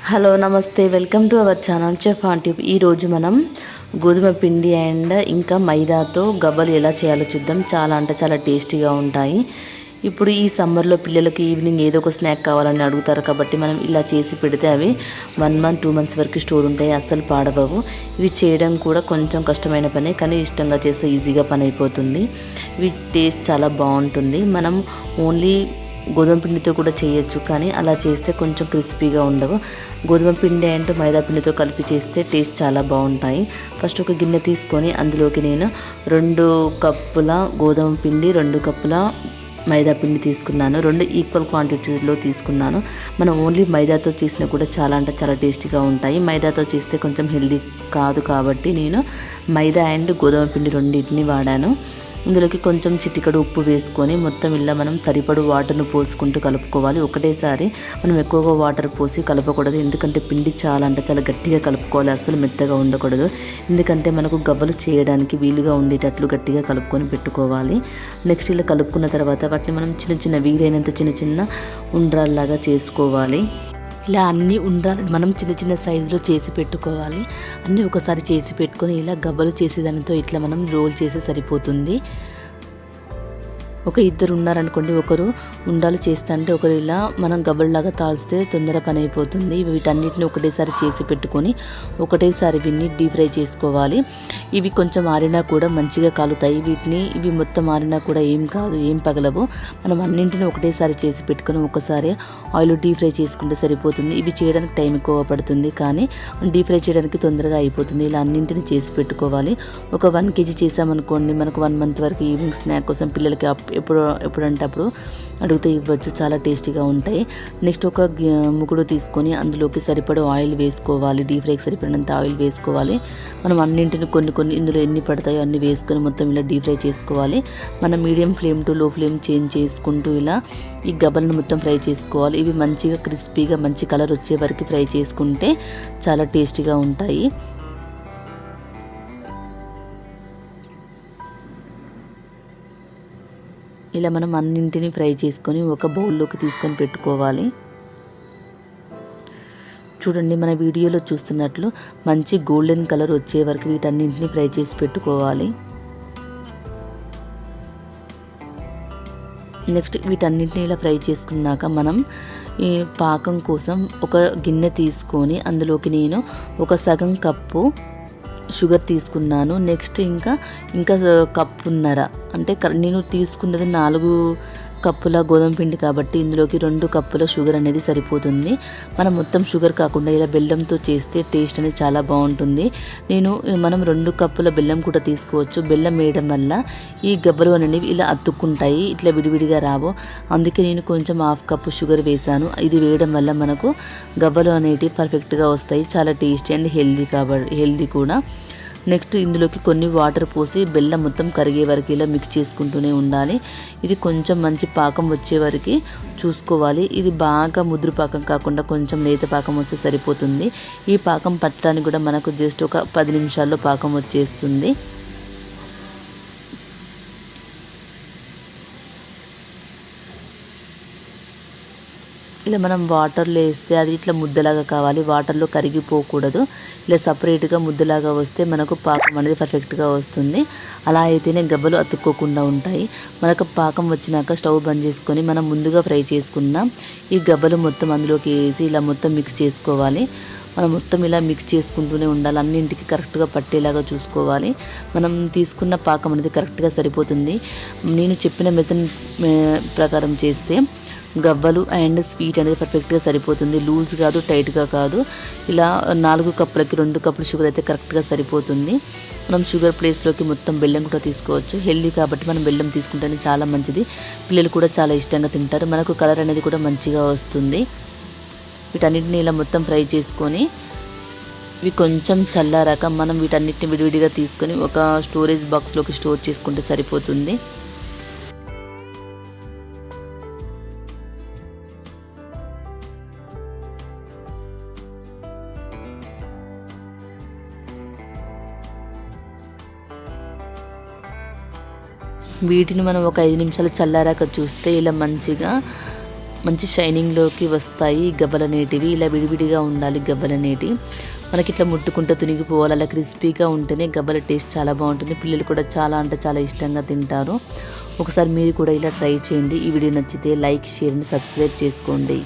Hello నమస్తే welcome to our channel chef on tube. ఈరోజు మనం గోధుమ పిండి అండ్ ఇంకా మైదాతో గవ్వలు ఎలా చేయాలో చూద్దాం. చాలా అంటే చాలా టేస్టీగా ఉంటాయి. ఇప్పుడు ఈ సమ్మర్లో పిల్లలకి ఈవినింగ్ ఏదో ఒక స్నాక్ కావాలని అడుగుతారు కాబట్టి మనం ఇలా చేసి పెడితే అవి 1 మంత్ 2 మంత్స్ వరకు స్టోర్ ఉంటాయి, అస్సలు పాడవవు. ఇవి చేయడం కూడా కొంచెం కష్టమైన పనే, కానీ ఇష్టంగా చేస్తే ఈజీగా పని అయిపోతుంది. ఇవి టేస్ట్ చాలా బాగుంటుంది. మనం ఓన్లీ గోధుమ పిండితో కూడా చేయొచ్చు, కానీ అలా చేస్తే కొంచెం క్రిస్పీగా ఉండవు. గోధుమ పిండి అండ్ మైదా పిండితో కలిపి చేస్తే టేస్ట్ చాలా బాగుంటాయి. ఫస్ట్ ఒక గిన్నె తీసుకొని అందులోకి నేను 2 కప్పుల గోధుమ పిండి, 2 కప్పుల మైదా పిండి తీసుకున్నాను. 2 ఈక్వల్ క్వాంటిటీలో తీసుకున్నాను. మనం ఓన్లీ మైదాతో చేసినా కూడా చాలా అంటే చాలా టేస్టీగా ఉంటాయి. మైదాతో చేస్తే కొంచెం హెల్దీ కాదు కాబట్టి నేను మైదా అండ్ గోధుమ పిండి రెండింటిని వాడాను. ఇందులోకి కొంచెం చిటికెడు ఉప్పు వేసుకొని మొత్తం ఇలా మనం సరిపడు వాటర్ను పోసుకుంటూ కలుపుకోవాలి. ఒకటేసారి మనం ఎక్కువగా వాటర్ పోసి కలపకూడదు, ఎందుకంటే పిండి చాలా అంటే చాలా గట్టిగా కలుపుకోవాలి, అస్సలు మెత్తగా ఉండకూడదు. ఎందుకంటే మనకు గవ్వలు చేయడానికి వీలుగా ఉండేటట్లు గట్టిగా కలుపుకొని పెట్టుకోవాలి. నెక్స్ట్ ఇలా కలుపుకున్న తర్వాత వాటిని మనం చిన్న వీలైనంత చిన్న ఉండ్రాల్లాగా చేసుకోవాలి. ఇలా అన్ని ఉండాలని మనం చిన్న సైజులో చేసి పెట్టుకోవాలి. అన్నీ ఒకసారి చేసి పెట్టుకొని ఇలా గవ్వలు చేసేదానితో ఇట్లా మనం రోల్ చేస్తే సరిపోతుంది. ఒక ఇద్దరు ఉన్నారనుకోండి, ఒకరు ఉండాలు చేస్తుంటే ఒకరు ఇలా మనం గవ్వల్లాగా తాల్స్తే తొందర పని అయిపోతుంది. వీటన్నిటిని ఒకటేసారి చేసి పెట్టుకొని ఒకటేసారి వీటిని డీప్ ఫ్రై చేసుకోవాలి. ఇవి కొంచెం ఆరినా కూడా మంచిగా కాలుతాయి. ఇవి మొత్తం ఆరినా కూడా ఏం కాదు, ఏం పగలవు. మనం అన్నింటిని ఒకటేసారి చేసి పెట్టుకొని ఒకసారి ఆయిల్ డీప్ ఫ్రై చేసుకుంటే సరిపోతుంది. ఇవి చేయడానికి టైం ఎక్కువ పడుతుంది, కానీ డీప్ ఫ్రై చేయడానికి తొందరగా అయిపోతుంది. ఇలా అన్నింటిని చేసి పెట్టుకోవాలి. ఒక 1 kg చేసామనుకోండి, మనకు 1 month వరకు ఈవినింగ్ స్నాక్ కోసం పిల్లలకి ఎప్పుడంటే అప్పుడు అడిగితే ఇవ్వచ్చు, చాలా టేస్టీగా ఉంటాయి. నెక్స్ట్ ఒక ముకుడు తీసుకొని అందులోకి సరిపడే ఆయిల్ వేసుకోవాలి. డీప్ ఫ్రైకి సరిపడినంత ఆయిల్ వేసుకోవాలి. మనం అన్నింటిని కొన్ని ఇందులో ఎన్ని పడతాయో అన్ని వేసుకొని మొత్తం ఇలా డీప్ ఫ్రై చేసుకోవాలి. మనం మీడియం ఫ్లేమ్ టు లో ఫ్లేమ్ చేంజ్ చేసుకుంటూ ఇలా ఈ గవ్వలను మొత్తం ఫ్రై చేసుకోవాలి. ఇవి మంచిగా క్రిస్పీగా మంచి కలర్ వచ్చే వరకు ఫ్రై చేసుకుంటే చాలా టేస్టీగా ఉంటాయి. ఇలా మనం అన్నింటినీ ఫ్రై చేసుకొని ఒక బౌల్లోకి తీసుకొని పెట్టుకోవాలి. చూడండి, మన వీడియోలో చూస్తున్నట్లు మంచి గోల్డెన్ కలర్ వచ్చే వరకు వీటన్నింటినీ ఫ్రై చేసి పెట్టుకోవాలి. నెక్స్ట్ వీటన్నింటినీ ఇలా ఫ్రై చేసుకున్నాక మనం ఈ పాకం కోసం ఒక గిన్నె తీసుకొని అందులోకి నేను ఒక సగం కప్పు షుగర్ తీసుకున్నాను. నెక్స్ట్ ఇంకా కప్పున్నర, అంటే నేను తీసుకున్నది 4 కప్పుల గోధుమ పిండి కాబట్టి ఇందులోకి 2 కప్పుల షుగర్ అనేది సరిపోతుంది. మనం మొత్తం షుగర్ కాకుండా ఇలా బెల్లంతో చేస్తే టేస్ట్ అనేది చాలా బాగుంటుంది. మనం 2 కప్పుల బెల్లం కూడా తీసుకోవచ్చు. బెల్లం వేయడం వల్ల ఈ గవ్వలు అనేవి ఇలా అతుక్కుంటాయి, ఇట్లా విడివిడిగా రావు. అందుకే నేను కొంచెం 1/2 కప్పు షుగర్ వేసాను. ఇది వేయడం వల్ల మనకు గవ్వలు అనేవి పర్ఫెక్ట్గా వస్తాయి. చాలా టేస్టీ అండ్ హెల్దీ కూడా. నెక్స్ట్ ఇందులోకి కొన్ని వాటర్ పోసి బెల్లం మొత్తం కరిగే వరకు ఇలా మిక్స్ చేసుకుంటూనే ఉండాలి. ఇది కొంచెం మంచి పాకం వచ్చే వరకు చూసుకోవాలి. ఇది బాగా ముదురు పాకం కాకుండా కొంచెం లేత పాకం వస్తే సరిపోతుంది. ఈ పాకం పట్టడానికి కూడా మనకు జస్ట్ ఒక 10 నిమిషాల్లో పాకం వచ్చేస్తుంది. ఇలా మనం వాటర్లో వేస్తే అది ఇట్లా ముద్దలాగా కావాలి, వాటర్లో కరిగిపోకూడదు. ఇలా సపరేట్గా ముద్దలాగా వస్తే మనకు పాకం అనేది పర్ఫెక్ట్గా వస్తుంది. అలా అయితేనే గవ్వలు అతుక్కోకుండా ఉంటాయి. మనకు పాకం వచ్చినాక స్టవ్ బంద్ చేసుకొని మనం ముందుగా ఫ్రై చేసుకున్న ఈ గవ్వలు మొత్తం అందులోకి వేసి ఇలా మొత్తం మిక్స్ చేసుకోవాలి. మనం మొత్తం ఇలా మిక్స్ చేసుకుంటూనే ఉండాలి. అన్నింటికి కరెక్ట్గా పట్టేలాగా చూసుకోవాలి. మనం తీసుకున్న పాకం అనేది కరెక్ట్గా సరిపోతుంది. నేను చెప్పిన మెథడ్ ప్రకారం చేస్తే గవ్వలు అండ్ స్వీట్ అనేది పర్ఫెక్ట్గా సరిపోతుంది. లూజ్ కాదు, టైట్గా కాదు. ఇలా 4 కప్పులకి 2 కప్పులు షుగర్ అయితే కరెక్ట్గా సరిపోతుంది. మనం షుగర్ ప్లేస్లోకి మొత్తం బెల్లం కూడా తీసుకోవచ్చు. హెల్దీ కాబట్టి మనం బెల్లం తీసుకుంటేనే చాలా మంచిది. పిల్లలు కూడా చాలా ఇష్టంగా తింటారు. మనకు కలర్ అనేది కూడా మంచిగా వస్తుంది. వీటన్నిటిని ఇలా మొత్తం ఫ్రై చేసుకొని ఇవి కొంచెం చల్లారాక మనం వీటన్నిటిని విడివిడిగా తీసుకొని ఒక స్టోరేజ్ బాక్స్లోకి స్టోర్ చేసుకుంటే సరిపోతుంది. వీటిని మనం ఒక 5 నిమిషాలు చల్లారాక చూస్తే ఇలా మంచిగా మంచి షైనింగ్లోకి వస్తాయి ఈ గవ్వలు అనేటివి. ఇలా విడివిడిగా ఉండాలి గవ్వలు అనేటివి. మనకి ఇట్లా ముట్టుకుంటే తునిగిపోవాలి. అలా క్రిస్పీగా ఉంటేనే గవ్వల టేస్ట్ చాలా బాగుంటుంది. పిల్లలు కూడా చాలా అంటే చాలా ఇష్టంగా తింటారు. ఒకసారి మీరు కూడా ఇలా ట్రై చేయండి. ఈ వీడియో నచ్చితే లైక్, షేర్ అండ్ సబ్స్క్రైబ్ చేసుకోండి.